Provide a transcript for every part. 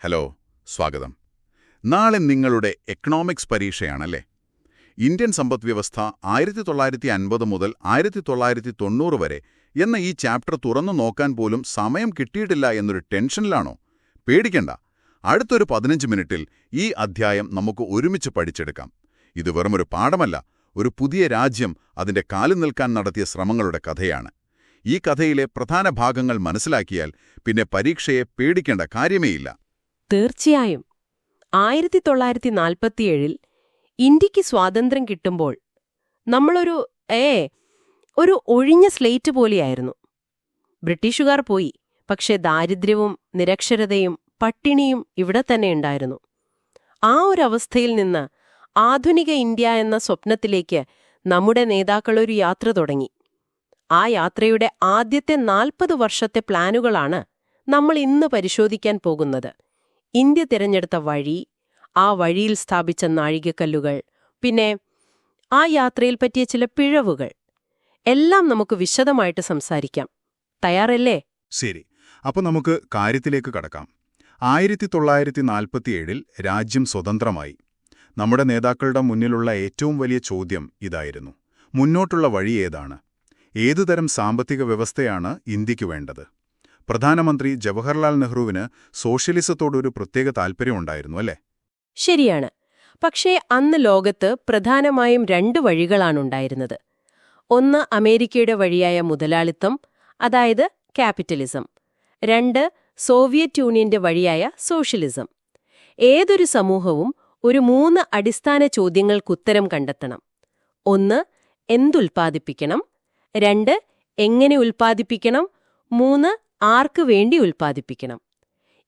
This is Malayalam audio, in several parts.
ഹലോ, സ്വാഗതം. നാളെ നിങ്ങളുടെ എക്കണോമിക്സ് പരീക്ഷയാണല്ലേ? ഇന്ത്യൻ സമ്പദ്വ്യവസ്ഥ 1950 മുതൽ 1990 വരെ എന്ന ഈ ചാപ്റ്റർ തുറന്നു നോക്കാൻ പോലും സമയം കിട്ടിയിട്ടില്ല എന്നൊരു ടെൻഷനിലാണോ? പേടിക്കണ്ട, അടുത്തൊരു 15 മിനിറ്റിൽ ഈ അധ്യായം നമുക്ക് ഒരുമിച്ച് പഠിച്ചെടുക്കാം. ഇത് വെറുമൊരു പാഠമല്ല, ഒരു പുതിയ രാജ്യം അതിന്റെ കാലിൽ നിൽക്കാൻ നടത്തിയ ശ്രമങ്ങളുടെ കഥയാണ്. ഈ കഥയിലെ പ്രധാന ഭാഗങ്ങൾ മനസ്സിലാക്കിയാൽ പിന്നെ പരീക്ഷയെ പേടിക്കേണ്ട കാര്യമേയില്ല. തീർച്ചയായും. 1947 ഇന്ത്യക്ക് സ്വാതന്ത്ര്യം കിട്ടുമ്പോൾ നമ്മളൊരു ഒരു ഒഴിഞ്ഞ സ്ലേറ്റ് പോലെയായിരുന്നു. ബ്രിട്ടീഷുകാർ പോയി, പക്ഷെ ദാരിദ്ര്യവും നിരക്ഷരതയും പട്ടിണിയും ഇവിടെ തന്നെ ഉണ്ടായിരുന്നു. ആ ഒരവസ്ഥയിൽ നിന്ന് ആധുനിക ഇന്ത്യ എന്ന സ്വപ്നത്തിലേക്ക് നമ്മുടെ നേതാക്കളൊരു യാത്ര തുടങ്ങി. ആ യാത്രയുടെ ആദ്യത്തെ 40 വർഷത്തെ പ്ലാനുകളാണ് നമ്മൾ ഇന്ന് പരിശോധിക്കാൻ പോകുന്നത്. ഇന്ത്യ തിരഞ്ഞെടുത്ത വഴി, ആ വഴിയിൽ സ്ഥാപിച്ച നാഴികക്കല്ലുകൾ, പിന്നെ ആ യാത്രയിൽ പറ്റിയ ചില പിഴവുകൾ എല്ലാം നമുക്ക് വിശദമായിട്ട് സംസാരിക്കാം. തയ്യാറല്ലേ? ശരി, അപ്പോൾ നമുക്ക് കാര്യത്തിലേക്ക് കടക്കാം. 1947 രാജ്യം സ്വതന്ത്രമായി. നമ്മുടെ നേതാക്കളുടെ മുന്നിലുള്ള ഏറ്റവും വലിയ ചോദ്യം ഇതായിരുന്നു: മുന്നോട്ടുള്ള വഴി ഏതാണ്? ഏതുതരം സാമ്പത്തിക വ്യവസ്ഥയാണ് ഇന്ത്യക്ക് വേണ്ടത്? പ്രധാനമന്ത്രി ജവഹർലാൽ നെഹ്റുവിന് സോഷ്യലിസത്തോടൊരു പ്രത്യേക താൽപ്പര്യമുണ്ടായിരുന്നു, അല്ലേ? ശരിയാണ്. പക്ഷേ അന്ന് ലോകത്ത് പ്രധാനമായും 2 വഴികളാണുണ്ടായിരുന്നത്. ഒന്ന് അമേരിക്കയുടെ വഴിയായ മുതലാളിത്തം, അതായത് ക്യാപിറ്റലിസം. 2 സോവിയറ്റ് യൂണിയന്റെ വഴിയായ സോഷ്യലിസം. ഏതൊരു സമൂഹവും ഒരു 3 അടിസ്ഥാന ചോദ്യങ്ങൾക്കുത്തരം കണ്ടെത്തണം. 1 എന്തുൽപ്പാദിപ്പിക്കണം, 2 എങ്ങനെ ഉൽപ്പാദിപ്പിക്കണം, 3 ആർക്ക് വേണ്ടി ഉൽപ്പാദിപ്പിക്കണം.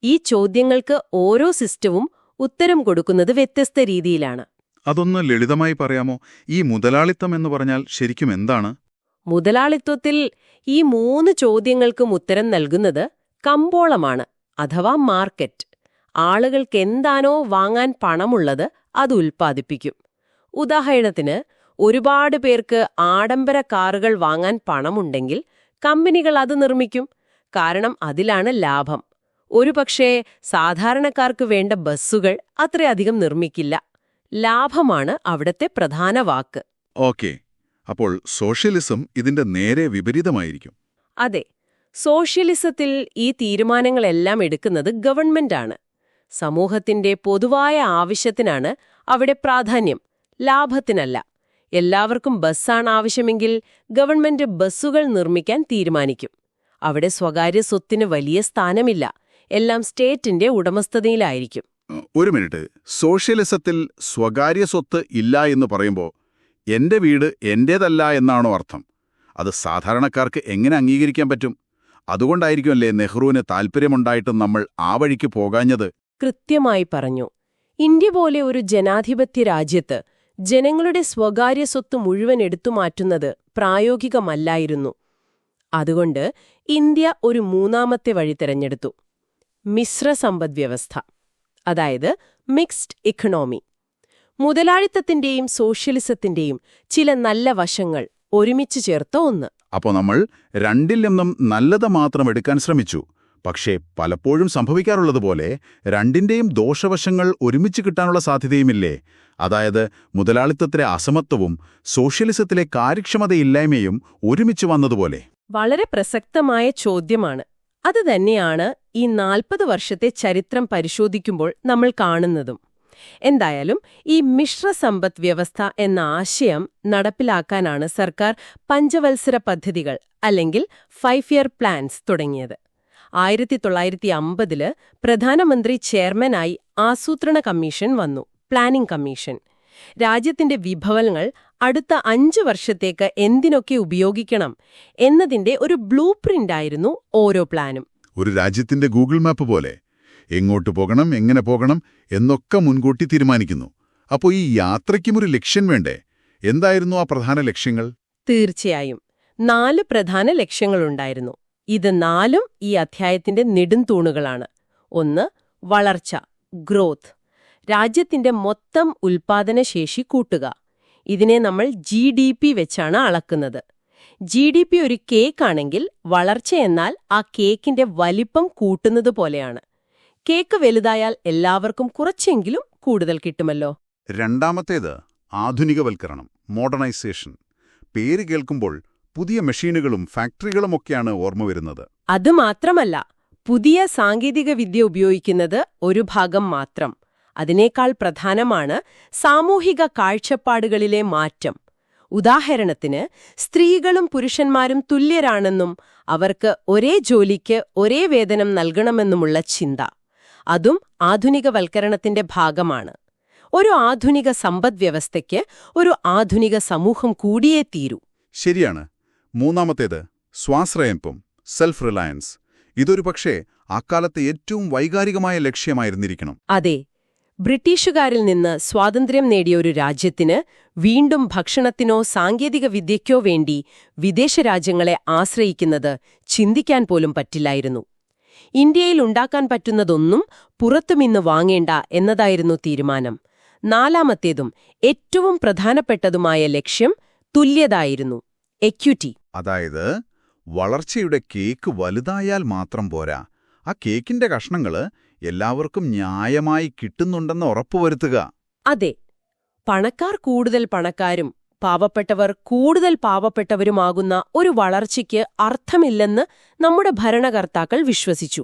ഈ ചോദ്യങ്ങൾക്ക് ഓരോ സിസ്റ്റവും ഉത്തരം കൊടുക്കുന്നത് വ്യത്യസ്ത രീതിയിലാണ്. അതൊന്ന് ലളിതമായി പറയാമോ? ഈ മുതലാളിത്തം എന്ന് പറഞ്ഞാൽ ശരിക്കും എന്താണ്? മുതലാളിത്വത്തിൽ ഈ 3 ചോദ്യങ്ങൾക്കും ഉത്തരം നൽകുന്നത് കമ്പോളമാണ്, അഥവാ മാർക്കറ്റ്. ആളുകൾക്ക് എന്താണോ വാങ്ങാൻ പണമുള്ളത് അത് ഉൽപ്പാദിപ്പിക്കും. ഉദാഹരണത്തിന്, ഒരുപാട് പേർക്ക് ആഡംബര കാറുകൾ വാങ്ങാൻ പണമുണ്ടെങ്കിൽ കമ്പനികൾ അത് നിർമ്മിക്കും. കാരണം അതിലാണ് ലാഭം. ഒരുപക്ഷേ സാധാരണക്കാർക്ക് വേണ്ട ബസ്സുകൾ അത്രയധികം നിർമ്മിക്കില്ല. ലാഭമാണ് അവിടത്തെ പ്രധാന വാക്ക്. ഓക്കെ, അപ്പോൾ സോഷ്യലിസം ഇതിന്റെ നേരെ വിപരീതമായിരിക്കും. അതെ, സോഷ്യലിസത്തിൽ ഈ തീരുമാനങ്ങളെല്ലാം എടുക്കുന്നത് ഗവൺമെന്റാണ്. സമൂഹത്തിന്റെ പൊതുവായ ആവശ്യത്തിനാണ് അവിടെ പ്രാധാന്യം, ലാഭത്തിനല്ല. എല്ലാവർക്കും ബസ്സാണ് ആവശ്യമെങ്കിൽ ഗവൺമെന്റ് ബസ്സുകൾ നിർമ്മിക്കാൻ തീരുമാനിക്കും. അവിടെ സ്വകാര്യ സ്വത്തിന് വലിയ സ്ഥാനമില്ല, എല്ലാം സ്റ്റേറ്റിന്റെ ഉടമസ്ഥതയിലായിരിക്കും. ഒരു മിനിറ്റ്, സോഷ്യലിസത്തിൽ സ്വകാര്യ സ്വത്ത് ഇല്ല എന്ന് പറയുമ്പോൾ എന്റെ വീട് എന്റേതല്ല എന്നാണോ അർത്ഥം? അത് സാധാരണക്കാർക്ക് എങ്ങനെ അംഗീകരിക്കാൻ പറ്റും? അതുകൊണ്ടായിരിക്കുമല്ലേ നെഹ്റുവിന് താൽപ്പര്യമുണ്ടായിട്ടും നമ്മൾ ആ വഴിക്ക് പോകാഞ്ഞത്? കൃത്യമായി പറഞ്ഞു. ഇന്ത്യ പോലെ ഒരു ജനാധിപത്യ രാജ്യത്ത് ജനങ്ങളുടെ സ്വകാര്യ സ്വത്ത് മുഴുവൻ എടുത്തുമാറ്റുന്നത് പ്രായോഗികമല്ലായിരുന്നു. അതുകൊണ്ട് ഇന്ത്യ ഒരു 3ാമത്തെ വഴി തിരഞ്ഞെടുത്തു: മിശ്ര സമ്പദ്വ്യവസ്ഥ, അതായത് മിക്സ്ഡ് ഇക്കണോമി. മുതലാളിത്തത്തിന്റെയും സോഷ്യലിസത്തിന്റെയും ചില നല്ല വശങ്ങൾ ഒരുമിച്ച് ചേർത്ത ഒന്ന്. അപ്പോൾ നമ്മൾ രണ്ടിൽ നിന്നും നല്ലത് മാത്രം എടുക്കാൻ ശ്രമിച്ചു. പക്ഷേ പലപ്പോഴും സംഭവിക്കാറുള്ളതുപോലെ രണ്ടിന്റെയും ദോഷവശങ്ങൾ ഒരുമിച്ച് കിട്ടാനുള്ള സാധ്യതയുമില്ലേ? അതായത് മുതലാളിത്തത്തിലെ അസമത്വവും സോഷ്യലിസത്തിലെ കാര്യക്ഷമതയില്ലായ്മയും ഒരുമിച്ച് വന്നതുപോലെ. വളരെ പ്രസക്തമായ ചോദ്യമാണ്. അത് തന്നെയാണ് ഈ 40 വർഷത്തെ ചരിത്രം പരിശോധിക്കുമ്പോൾ നമ്മൾ കാണുന്നതും. എന്തായാലും ഈ മിശ്ര സമ്പദ് വ്യവസ്ഥ എന്ന ആശയം നടപ്പിലാക്കാനാണ് സർക്കാർ പഞ്ചവത്സര പദ്ധതികൾ, അല്ലെങ്കിൽ 5 ഇയർ പ്ലാൻസ് തുടങ്ങിയത്. 1950 പ്രധാനമന്ത്രി ചെയർമാനായി ആസൂത്രണ കമ്മീഷൻ വന്നു, പ്ലാനിംഗ് കമ്മീഷൻ. രാജ്യത്തിന്റെ വിഭവങ്ങൾ അടുത്ത 5 വർഷത്തേക്ക് എന്തിനൊക്കെ ഉപയോഗിക്കണം എന്നതിന്റെ ഒരു ബ്ലൂ പ്രിന്റായിരുന്നു ഓരോ പ്ലാനും. ഒരു രാജ്യത്തിന്റെ ഗൂഗിൾ മാപ്പ് പോലെ എങ്ങോട്ട് പോകണം, എങ്ങനെ പോകണം എന്നൊക്കെ മുൻകൂട്ടി തീരുമാനിക്കുന്നു. അപ്പോൾ ഈ യാത്രയ്ക്കും ഒരു ലക്ഷ്യം വേണ്ടേ? എന്തായിരുന്നു ആ പ്രധാന ലക്ഷ്യങ്ങൾ? തീർച്ചയായും 4 പ്രധാന ലക്ഷ്യങ്ങളുണ്ടായിരുന്നു. ഇത് 4ഉം ഈ അധ്യായത്തിന്റെ നെടുംതൂണുകളാണ്. 1 വളർച്ച, ഗ്രോത്ത്. രാജ്യത്തിന്റെ മൊത്തം ഉൽപ്പാദനശേഷി കൂട്ടുക. ഇതിനെ നമ്മൾ GDP വെച്ചാണ് അളക്കുന്നത്. GDP ഒരു കേക്കാണെങ്കിൽ വളർച്ച എന്നാൽ ആ കേക്കിന്റെ വലിപ്പം കൂട്ടുന്നത് പോലെയാണ്. കേക്ക് വലുതായാൽ എല്ലാവർക്കും കുറച്ചെങ്കിലും കൂടുതൽ കിട്ടുമല്ലോ. രണ്ടാമത്തേത് ആധുനികവൽക്കരണം, മോഡേണൈസേഷൻ. പേര് കേൾക്കുമ്പോൾ പുതിയ മെഷീനുകളും ഫാക്ടറികളുമൊക്കെയാണ് ഓർമ്മ വരുന്നത്. അതുമാത്രമല്ല, പുതിയ സാങ്കേതികവിദ്യ ഉപയോഗിക്കുന്നത് ഒരു ഭാഗം മാത്രം. അതിനേക്കാൾ പ്രധാനമാണ് സാമൂഹിക കാഴ്ചപ്പാടുകളിലെ മാറ്റം. ഉദാഹരണത്തിന്, സ്ത്രീകളും പുരുഷന്മാരും തുല്യരാണെന്നും അവർക്ക് ഒരേ ജോലിക്ക് ഒരേ വേതനം നൽകണമെന്നുമുള്ള ചിന്ത. അതും ആധുനികവൽക്കരണത്തിന്റെ ഭാഗമാണ്. ഒരു ആധുനിക സമ്പദ്വ്യവസ്ഥയ്ക്ക് ഒരു ആധുനിക സമൂഹം കൂടിയേ തീരൂ. ശരിയാണ്. മൂന്നാമത്തേത് സ്വാശ്രയത്വം, സെൽഫ് റിലയൻസ്. ഇതൊരു പക്ഷേ അക്കാലത്തെ ഏറ്റവും വൈകാരികമായ ലക്ഷ്യമായിരുന്നിരിക്കണം. അതെ, ബ്രിട്ടീഷുകാരിൽ നിന്ന് സ്വാതന്ത്ര്യം നേടിയ ഒരു രാജ്യത്തിന് വീണ്ടും ഭക്ഷണത്തിനോ സാങ്കേതിക വിദ്യയ്ക്കോ വേണ്ടി വിദേശ രാജ്യങ്ങളെ ആശ്രയിക്കുന്നത് ചിന്തിക്കാൻ പോലും പറ്റില്ലായിരുന്നു. ഇന്ത്യയിൽ ഉണ്ടാക്കാൻ പറ്റുന്നതൊന്നും പുറത്തുമിന്ന് വാങ്ങേണ്ട എന്നതായിരുന്നു തീരുമാനം. നാലാമത്തേതും ഏറ്റവും പ്രധാനപ്പെട്ടതുമായ ലക്ഷ്യം തുല്യതായിരുന്നു, എക്വിറ്റി. അതായത് വളർച്ചയുടെ കേക്ക് വലുതായാൽ മാത്രം പോരാ, ആ കേക്കിന്റെ കഷ്ണങ്ങള് എല്ലാവർക്കും ന്യായമായി കിട്ടുന്നുണ്ടെന്ന് ഉറപ്പുവരുത്തുക. അതെ, പണക്കാർ കൂടുതൽ പണക്കാരും പാവപ്പെട്ടവർ കൂടുതൽ പാവപ്പെട്ടവരുമാകുന്ന ഒരു വളർച്ചയ്ക്ക് അർത്ഥമില്ലെന്ന് നമ്മുടെ ഭരണകർത്താക്കൾ വിശ്വസിച്ചു.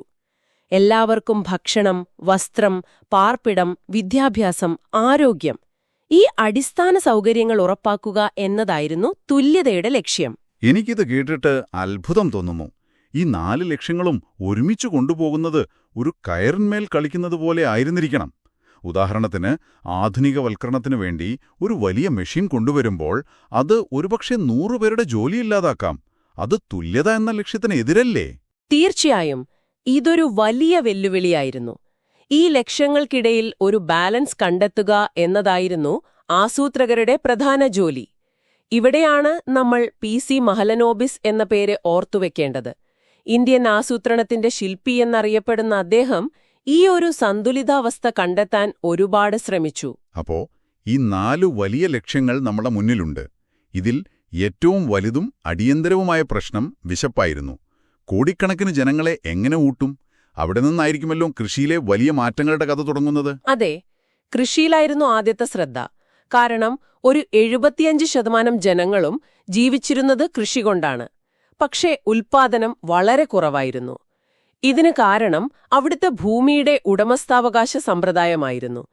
എല്ലാവർക്കും ഭക്ഷണം, വസ്ത്രം, പാർപ്പിടം, വിദ്യാഭ്യാസം, ആരോഗ്യം, ഈ അടിസ്ഥാന സൗകര്യങ്ങൾ ഉറപ്പാക്കുക എന്നതായിരുന്നു തുല്യതയുടെ ലക്ഷ്യം. എനിക്കിത് കേട്ടിട്ട് അത്ഭുതം തോന്നുന്നു. ഈ 4 ലക്ഷ്യങ്ങളും ഒരുമിച്ചു കൊണ്ടുപോകുന്നത് ഒരു കയറിന്മേൽ കളിക്കുന്നത് പോലെ ആയിരുന്നിരിക്കണം. ഉദാഹരണത്തിന്, ആധുനികവൽക്കരണത്തിനു വേണ്ടി ഒരു വലിയ മെഷീൻ കൊണ്ടുവരുമ്പോൾ അത് ഒരുപക്ഷെ 100 പേരുടെ ജോലിയില്ലാതാക്കാം. അത് തുല്യത എന്ന ലക്ഷ്യത്തിന് എതിരല്ലേ? തീർച്ചയായും ഇതൊരു വലിയ വെല്ലുവിളിയായിരുന്നു. ഈ ലക്ഷ്യങ്ങൾക്കിടയിൽ ഒരു ബാലൻസ് കണ്ടെത്തുക എന്നതായിരുന്നു ആസൂത്രകരുടെ പ്രധാന ജോലി. ഇവിടെയാണ് നമ്മൾ PC മഹലനോബിസ് എന്ന പേര് ഓർത്തുവെക്കേണ്ടത്. ഇന്ത്യൻ ആസൂത്രണത്തിന്റെ ശില്പി എന്നറിയപ്പെടുന്ന അദ്ദേഹം ഈ ഒരു സന്തുലിതാവസ്ഥ കണ്ടെത്താൻ ഒരുപാട് ശ്രമിച്ചു. അപ്പോ ഈ 4 വലിയ ലക്ഷ്യങ്ങൾ നമ്മുടെ മുന്നിലുണ്ട്. ഇതിൽ ഏറ്റവും വലുതും അടിയന്തരവുമായ പ്രശ്നം വിശപ്പായിരുന്നു. കോടിക്കണക്കിന് ജനങ്ങളെ എങ്ങനെ ഊട്ടും? അവിടെ നിന്നായിരിക്കുമല്ലോ കൃഷിയിലെ വലിയ മാറ്റങ്ങളുടെ കഥ തുടങ്ങുന്നത്. അതെ, കൃഷിയിലായിരുന്നു ആദ്യത്തെ ശ്രദ്ധ. കാരണം ഒരു 75% ജനങ്ങളും ജീവിച്ചിരുന്നത് കൃഷി കൊണ്ടാണ്. പക്ഷേ ഉൽപ്പാദനം വളരെ കുറവായിരുന്നു. ഇതിന് കാരണം അവിടുത്തെ ഭൂമിയുടെ ഉടമസ്ഥാവകാശ സമ്പ്രദായമായിരുന്നു.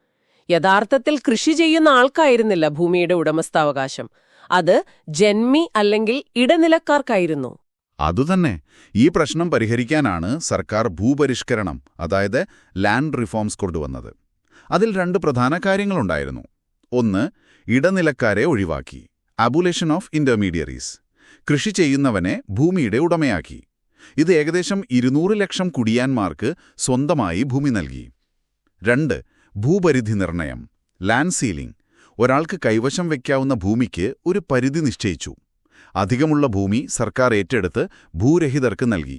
യഥാർത്ഥത്തിൽ കൃഷി ചെയ്യുന്ന ആൾക്കായിരുന്നില്ല ഭൂമിയുടെ ഉടമസ്ഥാവകാശം. അത് ജന്മി അല്ലെങ്കിൽ ഇടനിലക്കാർക്കായിരുന്നു. അതുതന്നെ. ഈ പ്രശ്നം പരിഹരിക്കാനാണ് സർക്കാർ ഭൂപരിഷ്കരണം, അതായത് ലാൻഡ് റിഫോംസ് കൊണ്ടുവന്നത്. അതിൽ 2 പ്രധാന കാര്യങ്ങളുണ്ടായിരുന്നു. ഒന്ന്, ഇടനിലക്കാരെ ഒഴിവാക്കി, അബുലേഷൻ ഓഫ് ഇന്റർമീഡിയറീസ്. കൃഷി ചെയ്യുന്നവനെ ഭൂമിയുടെ ഉടമയാക്കി. ഇത് ഏകദേശം 200 ലക്ഷം കുടിയാന്മാർക്ക് സ്വന്തമായി ഭൂമി നൽകി. 2, ഭൂപരിധി നിർണയം, ലാൻഡ് സീലിംഗ്. ഒരാൾക്ക് കൈവശം വയ്ക്കാവുന്ന ഭൂമിക്ക് ഒരു പരിധി നിശ്ചയിച്ചു. അധികമുള്ള ഭൂമി സർക്കാർ ഏറ്റെടുത്ത് ഭൂരഹിതർക്ക് നൽകി.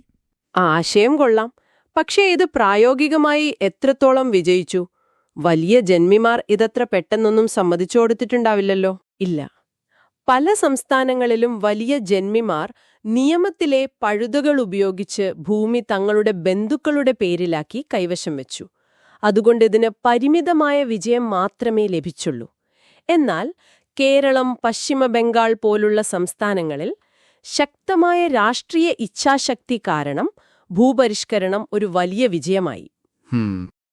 ആശയം കൊള്ളാം. പക്ഷേ ഇത് പ്രായോഗികമായി എത്രത്തോളം വിജയിച്ചു? വലിയ ജന്മിമാർ ഇതത്ര പെട്ടെന്നൊന്നും സമ്മതിച്ചു കൊടുത്തിട്ടുണ്ടാവില്ലല്ലോ. ഇല്ല. പല സംസ്ഥാനങ്ങളിലും വലിയ ജന്മിമാർ നിയമത്തിലെ പഴുതുകൾ ഉപയോഗിച്ച് ഭൂമി തങ്ങളുടെ ബന്ധുക്കളുടെ പേരിലാക്കി കൈവശം വെച്ചു. അതുകൊണ്ട് ഇതിന് പരിമിതമായ വിജയം മാത്രമേ ലഭിച്ചുള്ളൂ. എന്നാൽ കേരളം, പശ്ചിമ ബംഗാൾ പോലുള്ള സംസ്ഥാനങ്ങളിൽ ശക്തമായ രാഷ്ട്രീയ ഇച്ഛാശക്തി കാരണം ഭൂപരിഷ്കരണം ഒരു വലിയ വിജയമായി.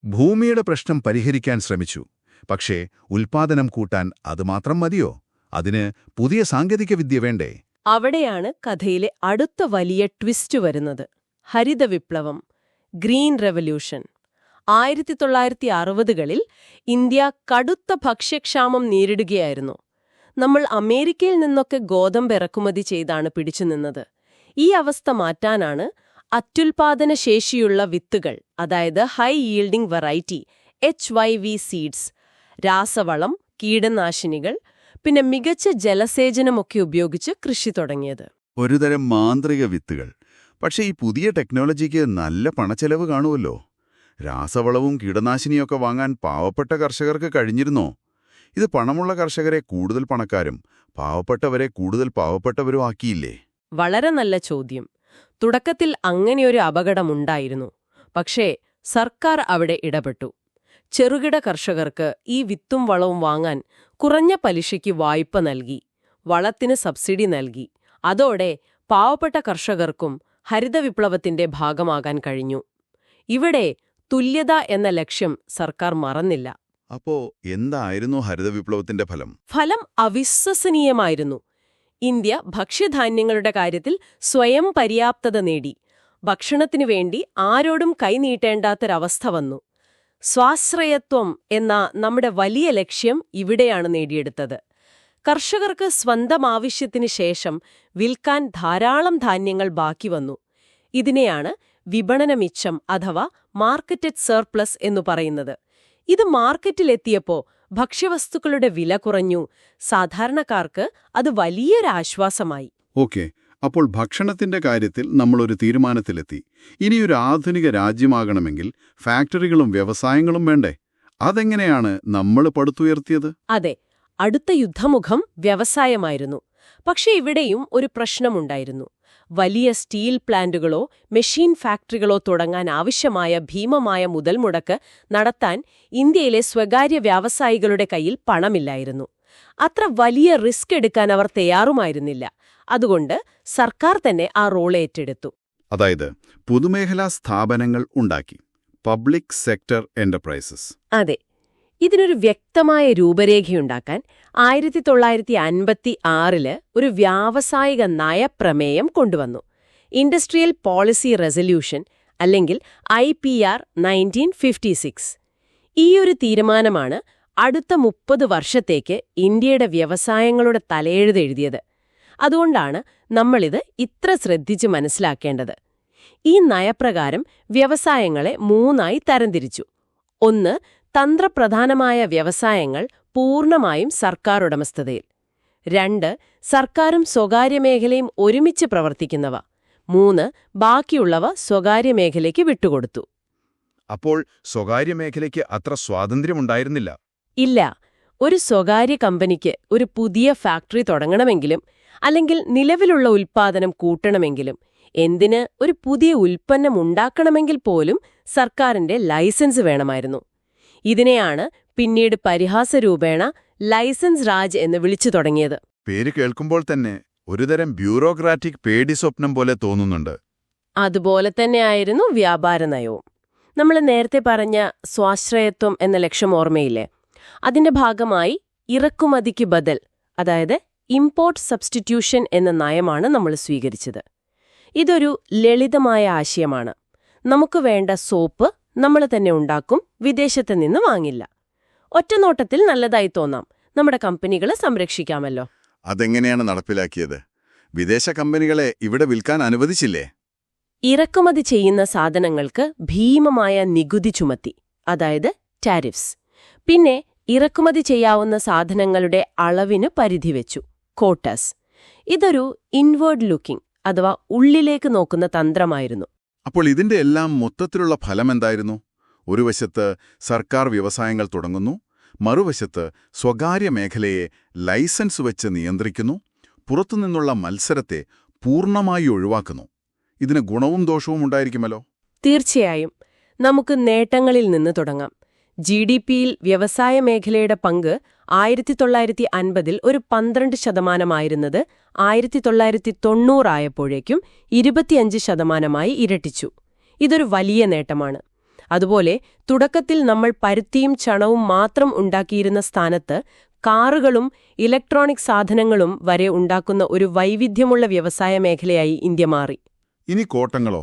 ഭൂമിയുടെ പ്രശ്നം പരിഹരിക്കാൻ ശ്രമിച്ചു. പക്ഷേ ഉൽപ്പാദനം കൂട്ടാൻ അതുമാത്രം മതിയോ? അതിന് പുതിയ സാങ്കേതികവിദ്യ വേണ്ടേ? അവിടെയാണ് കഥയിലെ അടുത്ത വലിയ ട്വിസ്റ്റ് വരുന്നത്. ഹരിത വിപ്ലവം, ഗ്രീൻ റെവല്യൂഷൻ. 1960കളിൽ ഇന്ത്യ കടുത്ത ഭക്ഷ്യക്ഷാമം നേരിടുകയായിരുന്നു. നമ്മൾ അമേരിക്കയിൽ നിന്നൊക്കെ ഗോതമ്പ് ഇറക്കുമതി ചെയ്താണ് പിടിച്ചുനിന്നത്. ഈ അവസ്ഥ മാറ്റാനാണ് അത്യുൽപാദന ശേഷിയുള്ള വിത്തുകൾ, അതായത് high yielding variety HYV seeds, രാസവളം, കീടനാശിനികൾ, പിന്നെ മികച്ച ജലസേചനമൊക്കെ ഉപയോഗിച്ച് കൃഷി തുടങ്ങിയത്. ഒരുതരം മാന്ത്രിക വിത്തുകൾ. പക്ഷേ ഈ പുതിയ ടെക്നോളജിക്ക് നല്ല പണച്ചെലവ് കാണുമല്ലോ. രാസവളവും കീടനാശിനിയൊക്കെ വാങ്ങാൻ പാവപ്പെട്ട കർഷകർക്ക് കഴിഞ്ഞിരുന്നോ? ഇത് പണമുള്ള കർഷകരെ കൂടുതൽ പണക്കാരും പാവപ്പെട്ടവരെ കൂടുതൽ പാവപ്പെട്ടവരും ആക്കിയില്ലേ? വളരെ നല്ല ചോദ്യം. തുടക്കത്തിൽ അങ്ങനെയൊരു അപകടമുണ്ടായിരുന്നു. പക്ഷേ സർക്കാർ അവിടെ ഇടപെട്ടു. ചെറുകിട കർഷകർക്ക് ഈ വിത്തും വളവും വാങ്ങാൻ കുറഞ്ഞ പലിശയ്ക്ക് വായ്പ നൽകി, വളത്തിന് സബ്സിഡി നൽകി. അതോടെ പാവപ്പെട്ട കർഷകർക്കും ഹരിതവിപ്ലവത്തിന്റെ ഭാഗമാകാൻ കഴിഞ്ഞു. ഇവിടെ തുല്യത എന്ന ലക്ഷ്യം സർക്കാർ മറന്നില്ല. അപ്പോ എന്തായിരുന്നു ഹരിതവിപ്ലവത്തിന്റെ ഫലം? ഫലം അവിശ്വസനീയമായിരുന്നു. ഇന്ത്യ ഭക്ഷ്യധാന്യങ്ങളുടെ കാര്യത്തിൽ സ്വയം പര്യാപ്തത നേടി. ഭക്ഷണത്തിനു വേണ്ടി ആരോടും കൈനീട്ടേണ്ടാത്തൊരവസ്ഥ വന്നു. സ്വാശ്രയത്വം എന്ന നമ്മുടെ വലിയ ലക്ഷ്യം ഇവിടെയാണ് നേടിയെടുത്തത്. കർഷകർക്ക് സ്വന്തം ആവശ്യത്തിന് ശേഷം വിൽക്കാൻ ധാരാളം ധാന്യങ്ങൾ ബാക്കി വന്നു. ഇതിനെയാണ് വിപണന മിച്ചം അഥവാ മാർക്കറ്റഡ് സർപ്ലസ് എന്നു പറയുന്നത്. ഇത് മാർക്കറ്റിലെത്തിയപ്പോൾ ഭക്ഷ്യവസ്തുക്കളുടെ വില കുറഞ്ഞു. സാധാരണക്കാർക്ക് അത് വലിയൊരാശ്വാസമായി. ഓക്കെ, അപ്പോൾ ഭക്ഷണത്തിന്റെ കാര്യത്തിൽ നമ്മളൊരു തീരുമാനത്തിലെത്തി. ഇനിയൊരു ആധുനിക രാജ്യമാകണമെങ്കിൽ ഫാക്ടറികളും വ്യവസായങ്ങളും വേണ്ടേ? അതെങ്ങനെയാണ് നമ്മൾ പടുത്തുയർത്തിയത്? അതെ, അടുത്ത യുദ്ധമുഖം വ്യവസായമായിരുന്നു. പക്ഷെ ഇവിടെയും ഒരു പ്രശ്നമുണ്ടായിരുന്നു. വലിയ സ്റ്റീൽ പ്ലാന്റുകളോ മെഷീൻ ഫാക്ടറികളോ തുടങ്ങാൻ ആവശ്യമായ ഭീമമായ മുതൽമുടക്ക് നടത്താൻ ഇന്ത്യയിലെ സ്വകാര്യ വ്യാവസായികളുടെ കയ്യിൽ പണമില്ലായിരുന്നു. അത്ര വലിയ റിസ്ക് എടുക്കാൻ അവർ തയ്യാറുമായിരുന്നില്ല. അതുകൊണ്ട് സർക്കാർ തന്നെ ആ റോൾ ഏറ്റെടുത്തു. അതായത് പൊതുമേഖലാ സ്ഥാപനങ്ങൾ ഉണ്ടാക്കി, പബ്ലിക് സെക്ടർ എന്റർപ്രൈസസ്. അതെ, ഇതിനൊരു വ്യക്തമായ രൂപരേഖയുണ്ടാക്കാൻ 1956 ഒരു വ്യാവസായിക നയപ്രമേയം കൊണ്ടുവന്നു. ഇൻഡസ്ട്രിയൽ പോളിസി റെസല്യൂഷൻ അല്ലെങ്കിൽ IPR 1956. ഈയൊരു തീരുമാനമാണ് അടുത്ത 30 വർഷത്തേക്ക് ഇന്ത്യയുടെ വ്യവസായങ്ങളുടെ തലയെഴുതെഴുതിയത്. അതുകൊണ്ടാണ് നമ്മളിത് ഇത്ര ശ്രദ്ധിച്ച് മനസ്സിലാക്കേണ്ടത്. ഈ നയപ്രകാരം വ്യവസായങ്ങളെ 3 തരംതിരിച്ചു. 1. തന്ത്രപ്രധാനമായ വ്യവസായങ്ങൾ പൂർണ്ണമായും സർക്കാർ ഉടമസ്ഥതയിൽ. 2. സർക്കാരും സ്വകാര്യ മേഖലയും ഒരുമിച്ച് പ്രവർത്തിക്കുന്നവ. 3. ബാക്കിയുള്ളവ സ്വകാര്യ മേഖലയ്ക്ക് വിട്ടുകൊടുത്തു. അപ്പോൾ സ്വകാര്യ മേഖലയ്ക്ക് അത്ര സ്വാതന്ത്ര്യമുണ്ടായിരുന്നില്ല? ഇല്ല. ഒരു സ്വകാര്യ കമ്പനിക്ക് ഒരു പുതിയ ഫാക്ടറി തുടങ്ങണമെങ്കിലും അല്ലെങ്കിൽ നിലവിലുള്ള ഉൽപ്പാദനം കൂട്ടണമെങ്കിലും എന്തിന് ഒരു പുതിയ ഉൽപ്പന്നം ഉണ്ടാക്കണമെങ്കിൽ പോലും സർക്കാരിന്റെ ലൈസൻസ് വേണമായിരുന്നു. ഇതിനെയാണ് പിന്നീട് പരിഹാസരൂപേണ ലൈസൻസ് രാജ് എന്ന് വിളിച്ചു തുടങ്ങിയത്. പേര് കേൾക്കുമ്പോൾ തന്നെ ഒരുതരം ബ്യൂറോക്രാറ്റിക് പേടി സ്വപ്നം പോലെ തോന്നുന്നുണ്ട്. അതുപോലെ തന്നെയായിരുന്നു വ്യാപാര നയവും. നമ്മൾ നേരത്തെ പറഞ്ഞ സ്വാശ്രയത്വം എന്ന ലക്ഷ്യം ഓർമ്മയില്ലേ? അതിന്റെ ഭാഗമായി ഇറക്കുമതിക്ക് ബദൽ, അതായത് ഇമ്പോർട്ട് സബ്സ്റ്റിറ്റ്യൂഷൻ എന്ന നയമാണ് നമ്മൾ സ്വീകരിച്ചത്. ഇതൊരു ലളിതമായ ആശയമാണ്. നമുക്ക് വേണ്ട സോപ്പ് നമ്മൾ തന്നെ ഉണ്ടാക്കും, വിദേശത്ത് നിന്ന് വാങ്ങില്ല. ഒറ്റനോട്ടത്തിൽ നല്ലതായി തോന്നാം, നമ്മുടെ കമ്പനികളെ സംരക്ഷിക്കാമല്ലോ. അതെങ്ങനെയാണ് നടപ്പിലാക്കിയത്? വിദേശ കമ്പനികളെ ഇവിടെ വിൽക്കാൻ അനുവദിച്ചില്ലേ? ഇറക്കുമതി ചെയ്യുന്ന സാധനങ്ങൾക്ക് ഭീമമായ നികുതി ചുമത്തി, അതായത് ടാരിഫ്സ്. പിന്നെ ഇറക്കുമതി ചെയ്യാവുന്ന സാധനങ്ങളുടെ അളവിന് പരിധി വെച്ചു, ക്വോട്ടാസ്. ഇതൊരു ഇൻവേർഡ് ലുക്കിംഗ് അഥവാ ഉള്ളിലേക്ക് നോക്കുന്ന തന്ത്രമായിരുന്നു. അപ്പോൾ ഇതിന്റെ എല്ലാം മൊത്തത്തിലുള്ള ഫലം എന്തായിരുന്നു? ഒരു വശത്ത് സർക്കാർ വ്യവസായങ്ങൾ തുടങ്ങുന്നു, മറുവശത്ത് സ്വകാര്യ മേഖലയെ ലൈസൻസ് വെച്ച് നിയന്ത്രിക്കുന്നു, പുറത്തുനിന്നുള്ള മത്സരത്തെ പൂർണ്ണമായി ഒഴിവാക്കുന്നു. ഇതിന് ഗുണവും ദോഷവും ഉണ്ടായിരിക്കുമല്ലോ. തീർച്ചയായും. നമുക്ക് നേട്ടങ്ങളിൽ നിന്ന് തുടങ്ങാം. GDPയിൽ വ്യവസായ മേഖലയുടെ പങ്ക് 1950 ഒരു 12% 1990 ആയപ്പോഴേക്കും 25% ഇരട്ടിച്ചു. ഇതൊരു വലിയ നേട്ടമാണ്. അതുപോലെ തുടക്കത്തിൽ നമ്മൾ പരുത്തിയും ചണവും മാത്രം ഉണ്ടാക്കിയിരുന്ന സ്ഥാനത്ത് കാറുകളും ഇലക്ട്രോണിക് സാധനങ്ങളും വരെ ഉണ്ടാക്കുന്ന ഒരു വൈവിധ്യമുള്ള വ്യവസായ മേഖലയായി ഇന്ത്യ മാറി. ഇനി കോട്ടങ്ങളോ?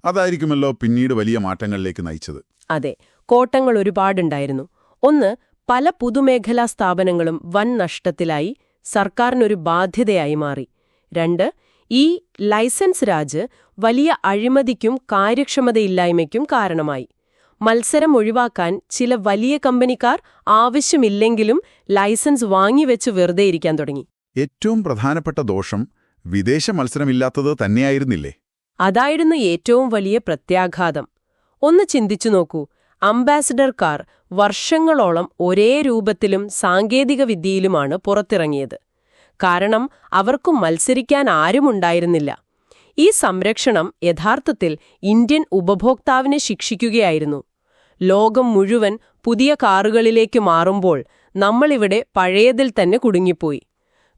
അതായിരിക്കുമല്ലോ പിന്നീട് വലിയ മാറ്റങ്ങളിലേക്ക് നയിച്ചത്. അതെ, കോട്ടങ്ങൾ ഒരുപാടുണ്ടായിരുന്നു. ഒന്ന്, പല പൊതുമേഖലാ സ്ഥാപനങ്ങളും വൻ നഷ്ടത്തിലായി, സർക്കാരിനൊരു ബാധ്യതയായി മാറി. 2, ഈ ലൈസൻസ് രാജ് വലിയ അഴിമതിക്കും കാര്യക്ഷമതയില്ലായ്മയ്ക്കും കാരണമായി. മത്സരം ഒഴിവാക്കാൻ ചില വലിയ കമ്പനിക്കാർ ആവശ്യമില്ലെങ്കിലും ലൈസൻസ് വാങ്ങിവെച്ച് വെറുതെ ഇരിക്കാൻ തുടങ്ങി. ഏറ്റവും പ്രധാനപ്പെട്ട ദോഷം വിദേശ മത്സരമില്ലാത്തത് തന്നെയായിരുന്നില്ലേ? അതായിരുന്നു ഏറ്റവും വലിയ പ്രത്യാഘാതം. ഒന്ന് ചിന്തിച്ചു നോക്കൂ, അംബാസഡർ കാർ വർഷങ്ങളോളം ഒരേ രൂപത്തിലും സാങ്കേതിക വിദ്യയിലുമാണ് പുറത്തിറങ്ങിയത്. കാരണം അവർക്കും മത്സരിക്കാൻ ആരുമുണ്ടായിരുന്നില്ല. ഈ സംരക്ഷണം യഥാർത്ഥത്തിൽ ഇന്ത്യൻ ഉപഭോക്താവിനെ ശിക്ഷിക്കുകയായിരുന്നു. ലോകം മുഴുവൻ പുതിയ കാറുകളിലേക്ക് മാറുമ്പോൾ നമ്മളിവിടെ പഴയതിൽ തന്നെ കുടുങ്ങിപ്പോയി.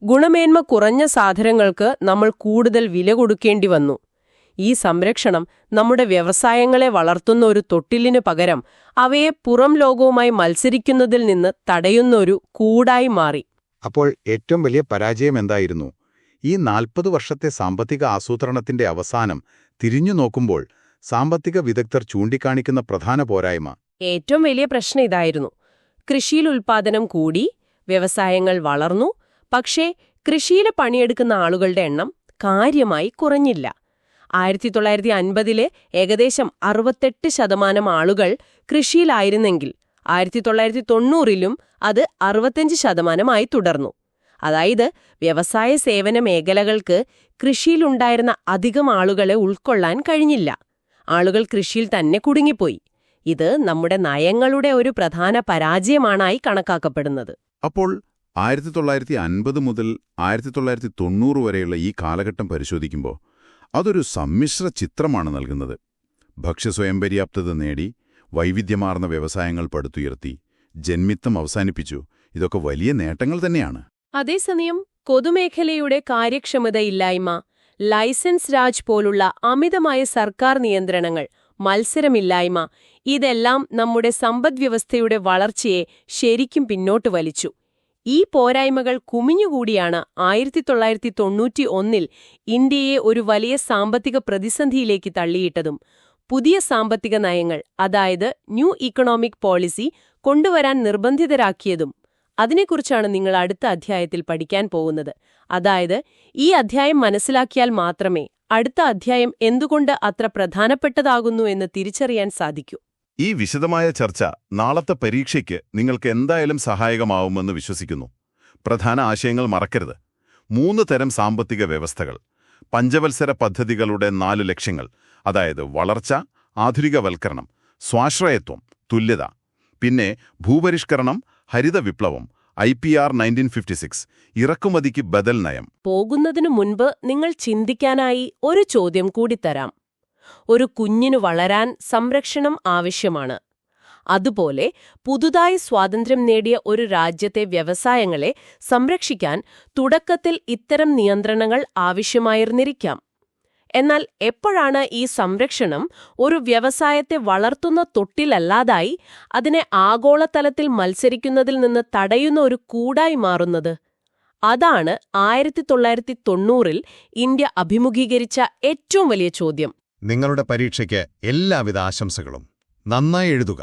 ഗുണമേന്മ കുറഞ്ഞ സാധനങ്ങൾക്ക് നമ്മൾ കൂടുതൽ വില കൊടുക്കേണ്ടി വന്നു. ഈ സംരക്ഷണം നമ്മുടെ വ്യവസായങ്ങളെ വളർത്തുന്ന ഒരു തൊട്ടിലിനു പകരം അവയെ പുറം ലോകവുമായി മത്സരിക്കുന്നതിൽ നിന്ന് തടയുന്ന ഒരു കൂടായി മാറി. അപ്പോൾ ഏറ്റവും വലിയ പരാജയം എന്തായിരുന്നു? ഈ 40 വർഷത്തെ സാമ്പത്തിക ആസൂത്രണത്തിന്റെ അവസാനം തിരിഞ്ഞു നോക്കുമ്പോൾ സാമ്പത്തിക വിദഗ്ധർ ചൂണ്ടിക്കാണിക്കുന്ന പ്രധാന പോരായ്മ ഏറ്റവും വലിയ പ്രശ്നം ഇതായിരുന്നു. കൃഷിയിൽ ഉൽപ്പാദനം കൂടി, വ്യവസായങ്ങൾ വളർന്നു, പക്ഷേ കൃഷിയിൽ പണിയെടുക്കുന്ന ആളുകളുടെ എണ്ണം കാര്യമായി കുറഞ്ഞില്ല. 1950-ലെ ഏകദേശം 68% ആളുകൾ കൃഷിയിലായിരുന്നെങ്കിൽ 1990-ലും അത് 65% തുടർന്നു. അതായത് വ്യവസായ സേവന മേഖലകൾക്ക് കൃഷിയിലുണ്ടായിരുന്ന അധികം ആളുകളെ ഉൾക്കൊള്ളാൻ കഴിഞ്ഞില്ല. ആളുകൾ കൃഷിയിൽ തന്നെ കുടുങ്ങിപ്പോയി. ഇത് നമ്മുടെ നയങ്ങളുടെ ഒരു പ്രധാന പരാജയമാണായി കണക്കാക്കപ്പെടുന്നത്. അപ്പോൾ 1950 മുതൽ 1990 വരെയുള്ള ഈ കാലഘട്ടം പരിശോധിക്കുമ്പോൾ അതൊരു സമ്മിശ്ര ചിത്രമാണ് നൽകുന്നത്. ഭക്ഷ്യസ്വയംപര്യാപ്തത നേടി, വൈവിധ്യമാർന്ന വ്യവസായങ്ങൾ പടുത്തുയർത്തി, ജന്മിത്തം അവസാനിപ്പിച്ചു. ഇതൊക്കെ വലിയ നേട്ടങ്ങൾ തന്നെയാണ്. അതേസമയം പൊതുമേഖലയുടെ കാര്യക്ഷമതയില്ലായ്മ, ലൈസൻസ് രാജ് പോലുള്ള അമിതമായ സർക്കാർ നിയന്ത്രണങ്ങൾ, മത്സരമില്ലായ്മ, ഇതെല്ലാം നമ്മുടെ സമ്പദ്വ്യവസ്ഥയുടെ വളർച്ചയെ ശരിക്കും പിന്നോട്ട് വലിച്ചു. ഈ പോരായ്മകൾ കുമിഞ്ഞുകൂടിയാണ് 1991-ൽ ഇന്ത്യയെ ഒരു വലിയ സാമ്പത്തിക പ്രതിസന്ധിയിലേക്ക് തള്ളിയിട്ടതും പുതിയ സാമ്പത്തിക നയങ്ങൾ, അതായത് ന്യൂ ഇക്കണോമിക് പോളിസി കൊണ്ടുവരാൻ നിർബന്ധിതരാക്കിയതും. അതിനെക്കുറിച്ചാണ് നിങ്ങൾ അടുത്ത അധ്യായത്തിൽ പഠിക്കാൻ പോകുന്നത്. അതായത് ഈ അധ്യായം മനസ്സിലാക്കിയാൽ മാത്രമേ അടുത്ത അധ്യായം എന്തുകൊണ്ട് അത്ര പ്രധാനപ്പെട്ടതാകുന്നു എന്ന് തിരിച്ചറിയാൻ സാധിക്കൂ. ഈ വിശദമായ ചർച്ച നാളത്തെ പരീക്ഷയ്ക്ക് നിങ്ങൾക്ക് എന്തായാലും സഹായകമാവുമെന്ന് വിശ്വസിക്കുന്നു. പ്രധാന ആശയങ്ങൾ മറക്കരുത്. 3 തരം സാമ്പത്തിക വ്യവസ്ഥകൾ, പഞ്ചവത്സര പദ്ധതികളുടെ 4 ലക്ഷ്യങ്ങൾ, അതായത് വളർച്ച, ആധുനികവൽക്കരണം, സ്വാശ്രയത്വം, തുല്യത, പിന്നെ ഭൂപരിഷ്കരണം, ഹരിത വിപ്ലവം, IPR 1956, ഇറക്കുമതിക്ക് ബദൽ നയം. പോകുന്നതിനു മുൻപ് നിങ്ങൾ ചിന്തിക്കാനായി ഒരു ചോദ്യം കൂടി തരാം. ഒരു കുഞ്ഞിനു വളരാൻ സംരക്ഷണം ആവശ്യമാണ്. അതുപോലെ പുതുതായി സ്വാതന്ത്ര്യം നേടിയ ഒരു രാജ്യത്തെ വ്യവസായങ്ങളെ സംരക്ഷിക്കാൻ തുടക്കത്തിൽ ഇത്തരം നിയന്ത്രണങ്ങൾ ആവശ്യമായിരുന്നിരിക്കാം. എന്നാൽ എപ്പോഴാണ് ഈ സംരക്ഷണം ഒരു വ്യവസായത്തെ വളർത്തുന്ന തൊട്ടിലല്ലാതായി അതിനെ ആഗോളതലത്തിൽ മത്സരിക്കുന്നതിൽ നിന്ന് തടയുന്ന ഒരു കൂടായി മാറുന്നത്? അതാണ് 1990-ൽ ഇന്ത്യ അഭിമുഖീകരിച്ച ഏറ്റവും വലിയ ചോദ്യം. നിങ്ങളുടെ പരീക്ഷയ്ക്ക് എല്ലാവിധ ആശംസകളും. നന്നായി എഴുതുക.